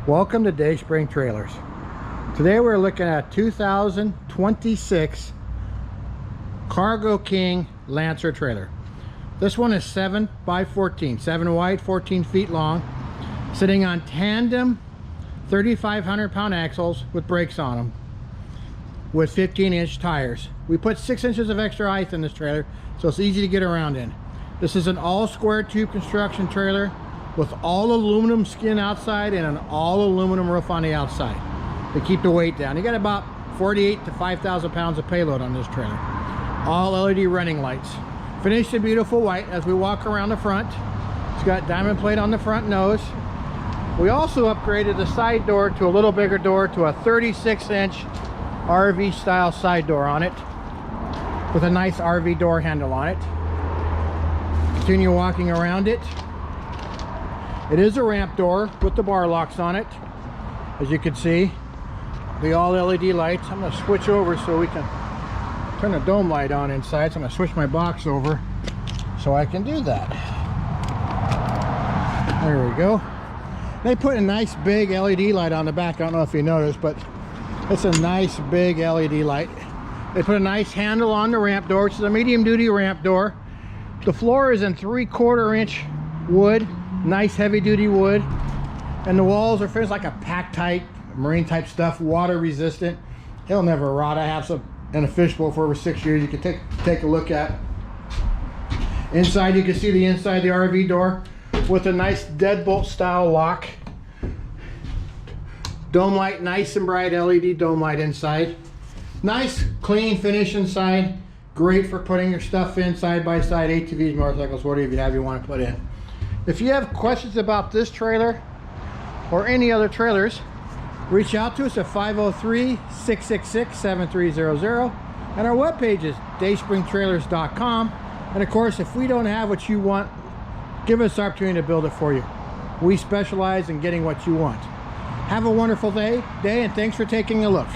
Welcome to Dayspring Trailers. Today we're looking at 2026 Cargo King Lancer trailer. This one is 7 by 14, 7 wide, 14 feet long, sitting on tandem 3,500 pound axles with brakes on them with 15-inch tires. We put 6 inches of extra height in this trailer so it's easy to get around in. This is an all square tube construction trailer with all aluminum skin outside and an all aluminum roof on the outside to keep the weight down. You got about 48 to 5,000 pounds of payload on this trailer. All LED running lights. Finished in beautiful white as we walk around the front. It's got diamond plate on the front nose. We also upgraded the side door to a little bigger door to a 36-inch RV style side door on it with a nice RV door handle on it. Continue walking around it. It is a ramp door with the bar locks on it, as you can see. The all LED lights. I'm going to switch over so we can turn the dome light on inside. So I'm going to switch my box over so I can do that. There we go. They put a nice big LED light on the back. I don't know if you noticed, but it's a nice big LED light. They put a nice handle on the ramp door, which is a medium duty ramp door. The floor is in 3/4 inch wood. Nice heavy duty wood, and the walls are finished like a pack tight marine type stuff, water resistant. It'll never rot. I have some in a fishbowl for over 6 years. You can take a look at. Inside, you can see the inside of the RV door with a nice deadbolt style lock. Dome light, nice and bright LED dome light inside. Nice clean finish inside. Great for putting your stuff in side by side, ATVs, motorcycles, whatever you want to put in. If you have questions about this trailer or any other trailers, reach out to us at 503-666-7300, and our webpage is dayspringtrailers.com. And of course, if we don't have what you want, give us the opportunity to build it for you. We specialize in getting what you want. Have a wonderful day, and thanks for taking a look.